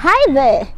Hi there!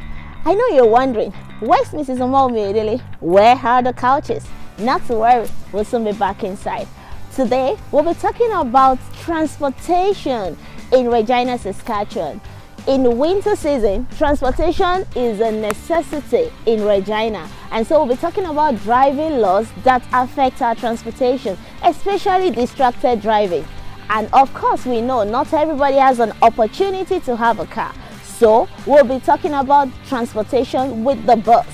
I know you're wondering, where's Mrs. Omowumi Oyedele? Where are the couches? Not to worry, we'll soon be back inside. Today, we'll be talking about transportation in Regina, Saskatchewan. In winter season, transportation is a necessity in Regina, and so we'll be talking about driving laws that affect our transportation, especially distracted driving. And of course, we know not everybody has an opportunity to have a car, so we'll be talking about transportation with the bus.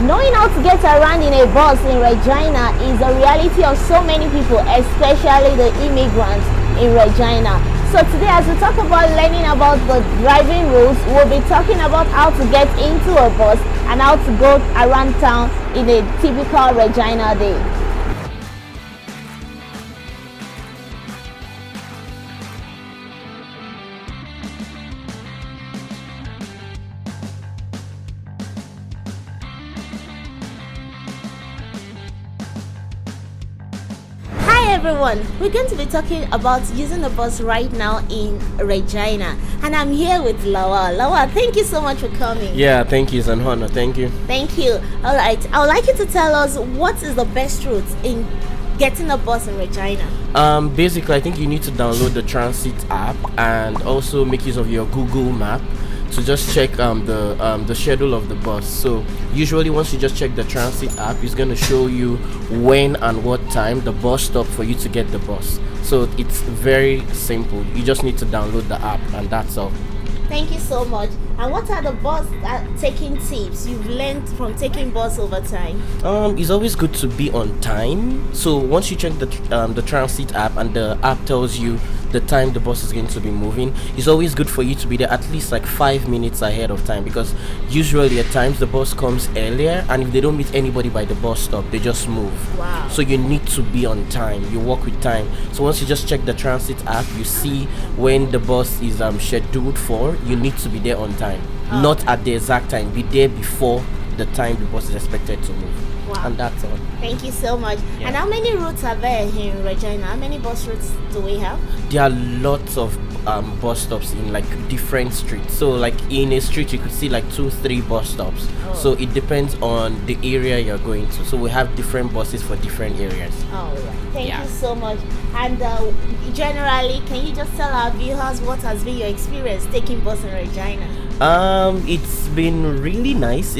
Knowing how to get around in a bus in Regina is a reality of so many people, especially the immigrants in Regina. So today, as we talk about learning about the driving rules, we'll be talking about how to get into a bus and how to go around town in a typical Regina day. Everyone, we're going to be talking about using the bus right now in Regina, and I'm here with Lawa. Lawa, thank you so much for coming. Yeah, thank you. It's an honor. Thank you. Thank you. All right, I would like you to tell us what is the best route in getting a bus in Regina. Basically, I think you need to download the Transit app and also make use of your Google map to just check the schedule of the bus. So usually once you just check the Transit app, it's going to show you when and what time the bus stop for you to get the bus. So it's very simple. You just need to download the app and that's all. Thank you so much. And what are the bus taking tips you've learned from taking bus over time? It's always good to be on time. So once you check the Transit app and the app tells you the time the bus is going to be moving, it's always good for you to be there at least like 5 minutes ahead of time, because usually at times the bus comes earlier, and if they don't meet anybody by the bus stop, they just move. Wow. So you need to be on time. You walk with time. So once you just check the Transit app, you see when the bus is scheduled for. You need to be there on time. Not at the exact time. Be there before the time the bus is expected to move. Wow. And that's all. Thank you so much. Yeah. And how many routes are there here in Regina? How many bus routes do we have? There are lots of bus stops in like different streets. So like in a street you could see like 2-3 bus stops. So it depends on the area you're going to. So we have different buses for different areas. All right. Thank you so much. And generally, can you just tell our viewers what has been your experience taking bus in Regina? It's been really nice.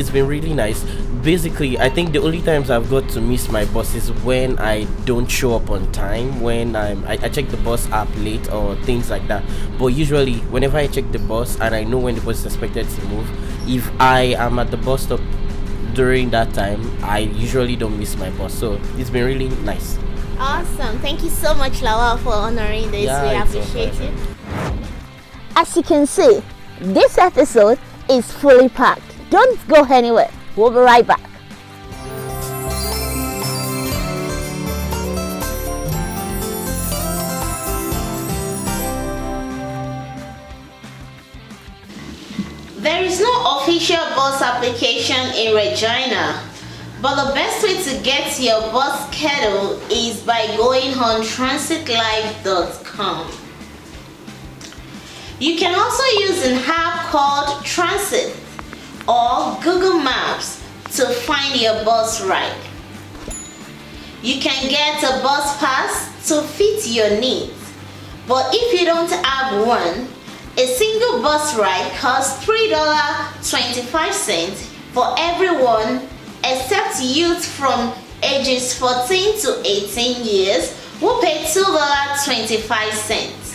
Basically, I think the only times I've got to miss my bus is when I don't show up on time, when I check the bus app late or things like that. But usually whenever I check the bus and I know when the bus is expected to move, if I am at the bus stop during that time, I usually don't miss my bus. So it's been really nice. Awesome. Thank you so much, Lawa, for honoring this. We appreciate it. As you can see, this episode is fully packed. Don't go anywhere. We'll be right back. There is no official bus application in Regina, but the best way to get your bus schedule is by going on transitlive.com. You can also use an app called Transit or Google Maps to find your bus ride. You can get a bus pass to fit your needs, but if you don't have one, a single bus ride costs $3.25 for everyone except youth from ages 14 to 18 years who pay $2.25.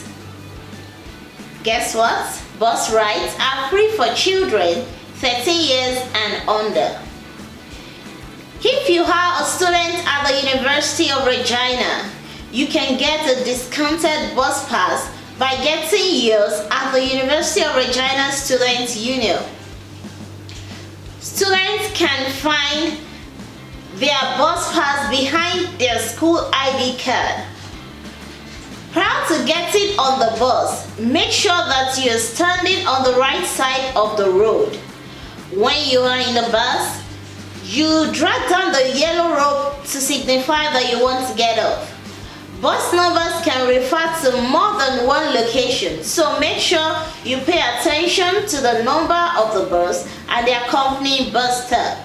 Guess what? Bus rides are free for children 13 years and under. If you are a student at the University of Regina, you can get a discounted bus pass by getting yours at the University of Regina Student Union. Students can find their bus pass behind their school ID card. Prior to getting on the bus, make sure that you're standing on the right side of the road. When you are in the bus, you drag down the yellow rope to signify that you want to get off. Bus numbers can refer to more than one location, so make sure you pay attention to the number of the bus and the accompanying bus stop.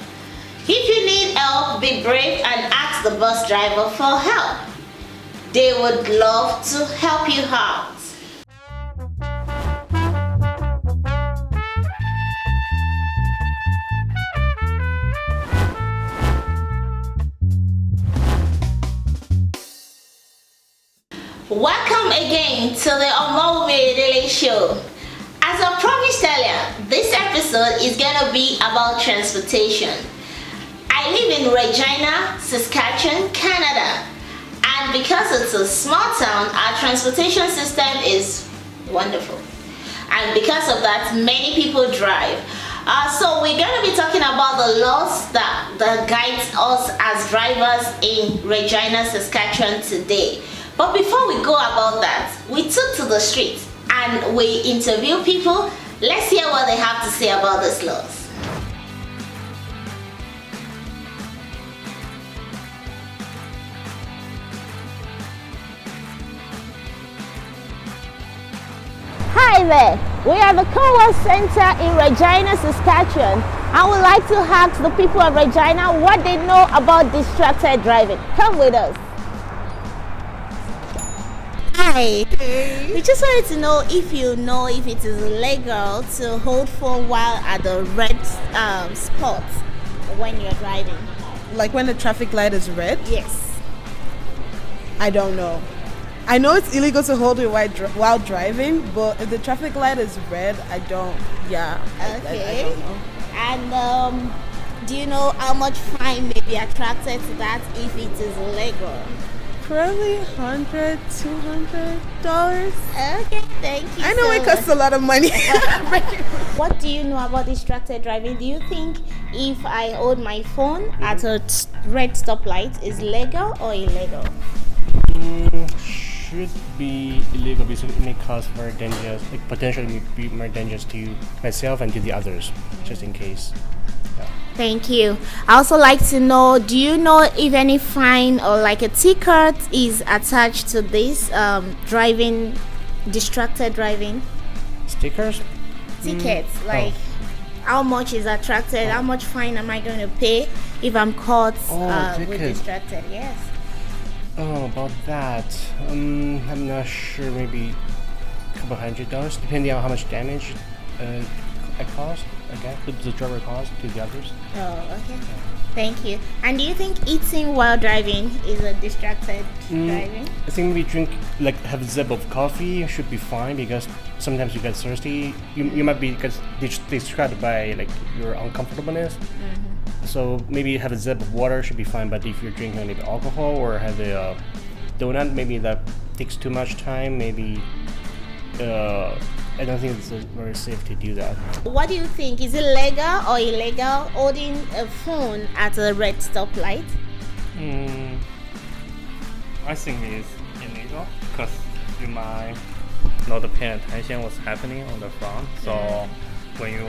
If you need help, be brave and ask the bus driver for help. They would love to help you out. Welcome again to the Omowumi Oyedele Show. As I promised earlier, this episode is going to be about transportation. I live in Regina, Saskatchewan, Canada. And because it's a small town, our transportation system is wonderful. And because of that, many people drive. So we're going to be talking about the laws that guide us as drivers in Regina, Saskatchewan today. But before we go about that, we took to the streets and we interview people. Let's hear what they have to say about these laws. Hi there, we are the Co-work Center in Regina, Saskatchewan. I would like to ask the people of Regina what they know about distracted driving. Come with us. Hi. We just wanted to know if you know if it is legal to hold phone while at the red spot when you're driving. Like when the traffic light is red? Yes. I don't know. I know it's illegal to hold it while driving, but if the traffic light is red, I don't. Yeah. Okay. I don't know. And do you know how much fine may be attracted to that if it is legal? Probably $100, $200. Okay, thank you. I know it costs a lot of money. What do you know about distracted driving? Do you think if I hold my phone at a red stoplight is legal or illegal? Should be illegal because it may cause more dangerous, like potentially be more dangerous to myself and to the others, just in case. Thank you. I also like to know, do you know if any fine or like a ticket is attached to this distracted driving? Stickers? Tickets, like how much is attracted, how much fine am I going to pay if I'm caught with distracted? Yes. Oh, about that, I'm not sure, maybe a couple $100, depending on how much damage I caused, the driver caused to the others. Oh, okay. Thank you. And do you think eating while driving is a distracted driving? I think maybe have a sip of coffee should be fine because sometimes you get thirsty. You might be distracted by like your uncomfortableness. So maybe have a sip of water should be fine. But if you're drinking maybe alcohol or have a donut, maybe that takes too much time. Maybe I don't think it's very safe to do that. What do you think? Is it legal or illegal holding a phone at a red stoplight? I think it's illegal because you might not pay attention what's happening on the front. So when you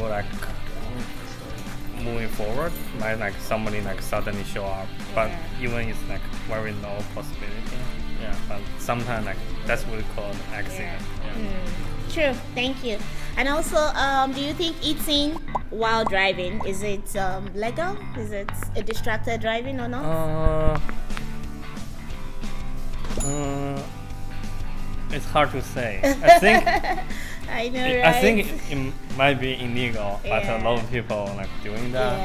moving forward, might somebody suddenly show up. But even it's very low possibility. Yeah, but sometimes that's what we call an accident. True, thank you. And also, do you think eating while driving, is it legal? Is it a distracted driving or not? It's hard to say. I think I know, right? I think it might be illegal, but a lot of people doing that,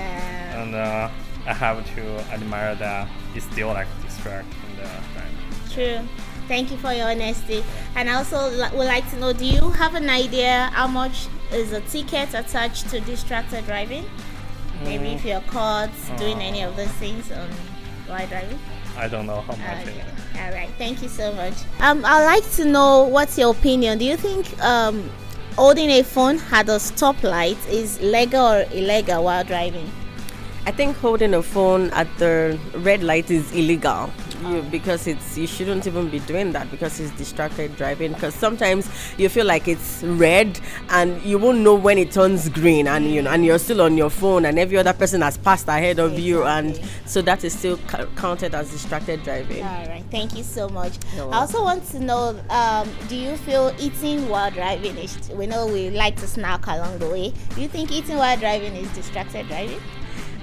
and I have to admire that it's still distracting the time. True. Thank you for your honesty. And I also would like to know, do you have an idea how much is a ticket attached to distracted driving? Maybe if you're caught doing any of those things while driving? I don't know how much it is. All right, thank you so much. I'd like to know what's your opinion. Do you think holding a phone at a stoplight is legal or illegal while driving? I think holding a phone at the red light is illegal because you shouldn't even be doing that because it's distracted driving. Because sometimes you feel like it's red and you won't know when it turns green, and and you're still on your phone, and every other person has passed ahead of you, and so that is still counted as distracted driving. All right, thank you so much. I also want to know, do you feel eating while driving is? We know we like to snack along the way. Do you think eating while driving is distracted driving?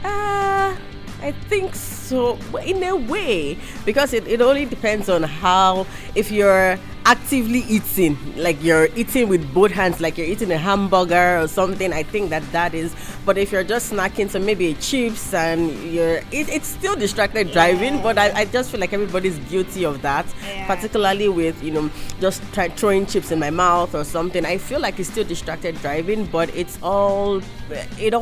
I think so, in a way, because it only depends on how, if you're actively eating, like you're eating with both hands, like you're eating a hamburger or something, I think that is. But if you're just snacking, so maybe chips, and it's still distracted driving, but I just feel like everybody's guilty of that, particularly with, just throwing chips in my mouth or something. I feel like it's still distracted driving, but it all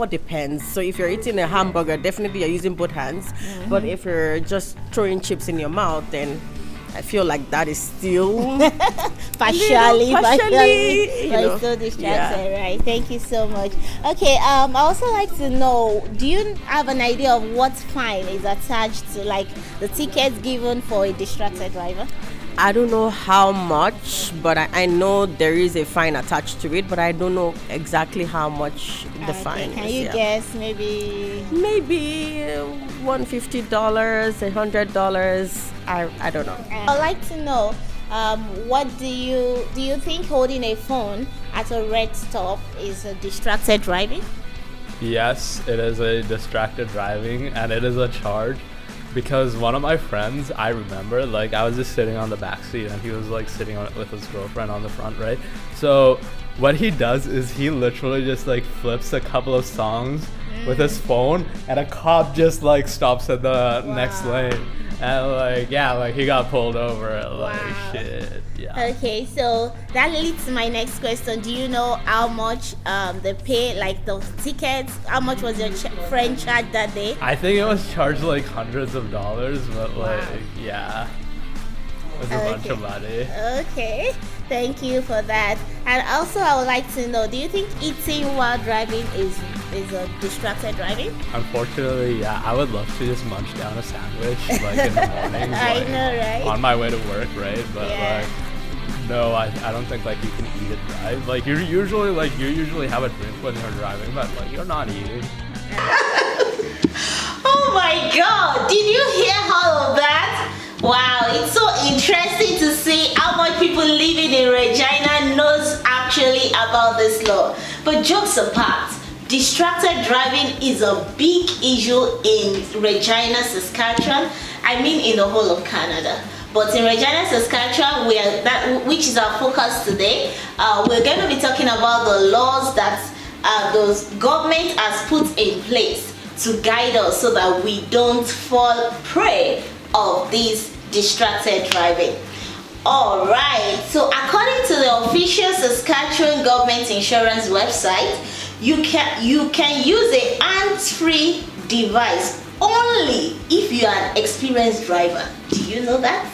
depends. So if you're eating a hamburger, definitely you're using both hands, but if you're just throwing chips in your mouth, then I feel like that is still partially, but it's still distracted, yeah. Right? Thank you so much. Okay, I also like to know, do you have an idea of what fine is attached to, like, the tickets given for a distracted driver? I don't know how much, but I know there is a fine attached to it, but I don't know exactly how much the fine is. Can you guess? Maybe $150, $100. I don't know. I'd like to know, what do you think holding a phone at a red stop is a distracted driving? Yes, it is a distracted driving, and it is a charge. Because one of my friends, I remember, like, I was just sitting on the back seat and he was like sitting on it with his girlfriend on the front, right? So what he does is he literally just like flips a couple of songs with his phone, and a cop just like stops at the next lane, and he got pulled over. Shit, yeah. Okay, so that leads to my next question. Do you know how much they pay, like the tickets? How much was your friend charged that day? I think it was charged like hundreds of dollars, but yeah, it was a bunch of money. Okay, thank you for that. And also, I would like to know, do you think eating while driving is a distracted driving? Unfortunately, yeah. I would love to just munch down a sandwich like in the morning. I know, right? On my way to work, right? But no, I don't think like you can eat and drive. Like you usually have a drink when you're driving, but like you're not eating. Oh my God! Did you hear all of that? Wow, it's so interesting to see how much people living in Regina knows actually about this law. But jokes apart, distracted driving is a big issue in Regina, Saskatchewan. I mean in the whole of Canada. But in Regina, Saskatchewan, which is our focus today, we're going to be talking about the laws that the government has put in place to guide us so that we don't fall prey of this distracted driving. All right, so according to the official Saskatchewan government insurance website, you can use a hands-free device only if you are an experienced driver. Do you know that?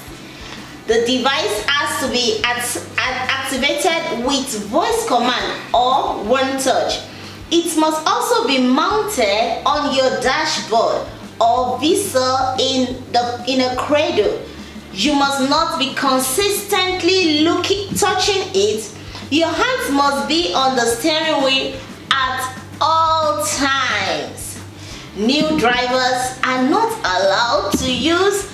The device has to be activated with voice command or one touch. It must also be mounted on your dashboard or visor in a cradle. You must not be consistently touching it. Your hands must be on the steering wheel at all times. New drivers are not allowed to use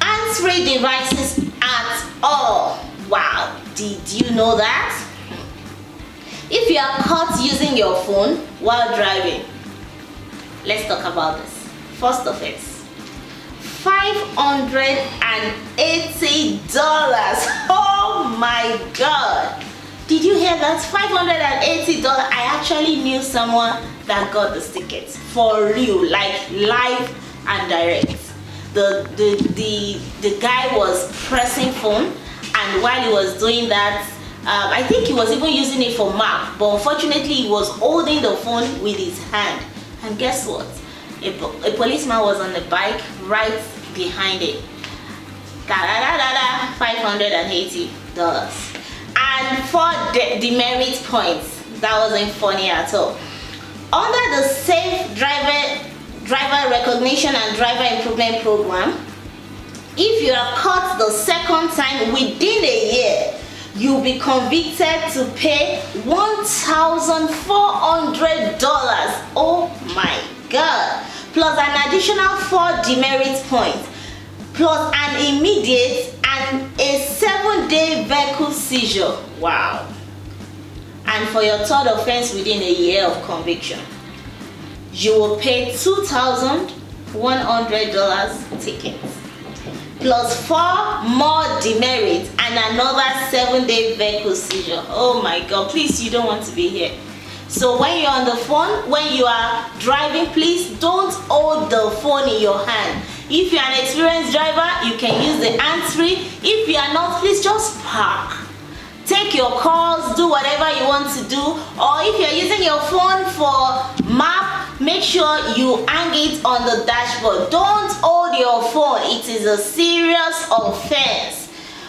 hands-free devices at all. Wow, did you know that? If you are caught using your phone while driving, let's talk about this. First offense, $580. Oh my God. Did you hear that? $580. I actually knew someone that got the tickets for real, like live and direct. The guy was pressing phone, and while he was doing that, I think he was even using it for map, but unfortunately he was holding the phone with his hand. And guess what? A policeman was on the bike right behind it. $580. And for the demerit points, that wasn't funny at all. Under the Safe Driver Recognition and Driver Improvement Program, If you are caught the second time within a year, you'll be convicted to pay $1,400. Oh my God. Plus an additional 4 demerit points. Plus an immediate and a 7-day vehicle seizure. Wow. And for your third offense within a year of conviction, you will pay $2,100 tickets. Plus 4 more demerits and another 7-day vehicle seizure. Oh my God, please, you don't want to be here. So when you're on the phone, when you are driving, please don't hold the phone in your hand. If you're an experienced driver, you can use the hands-free. If you are not, please just park. Take your calls, do whatever you want to do. Or if you're using your phone for map, make sure you hang it on the dashboard. Don't hold your phone. It is a serious offense.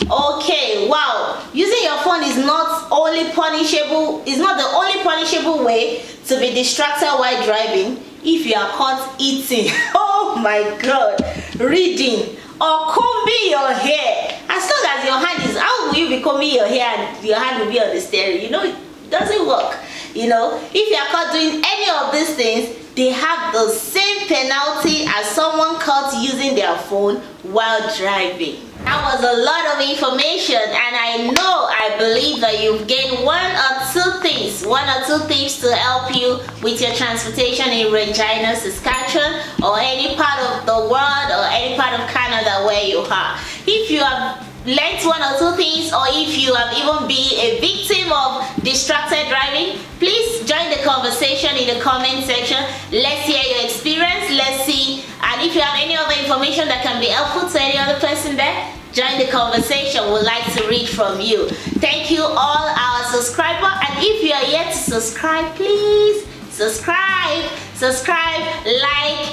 Okay, wow. Using your phone is not only punishable, is not the only punishable way to be distracted while driving. If you are caught eating, oh my God, reading, or combing your hair. As long as your hand is, how will you be combing your hair and your hand will be on the steering? You know, it doesn't work. You know, if you are caught doing any of these things, they have the same penalty as someone caught using their phone while driving. That was a lot of information, and I believe that you've gained one or two things to help you with your transportation in Regina, Saskatchewan, or any part of the world or any part of Canada where you are. If you have learned one or two things, or if you have even been a victim of distracted driving, please join the conversation in the comment section. Let's hear your experience. Let's see, and if you have any other information that can be helpful to any other person there, join the conversation. We'd like to read from you. Thank you all our subscribers, and if you are yet to subscribe, please subscribe, like,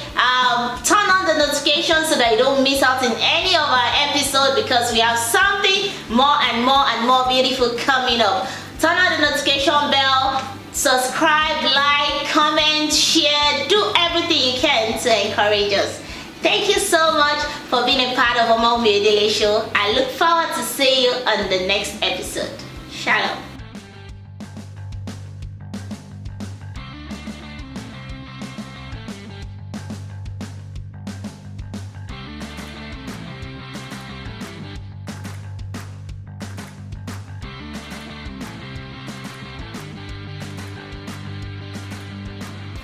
turn on the notifications so that you don't miss out in any of our episodes, because we have something more and more beautiful coming up. Turn on the notification bell, subscribe, like, comment, share, do everything you can to encourage us. Thank you so much for being a part of Omowumi Oyedele Show. I look forward to seeing you on the next episode. Shalom.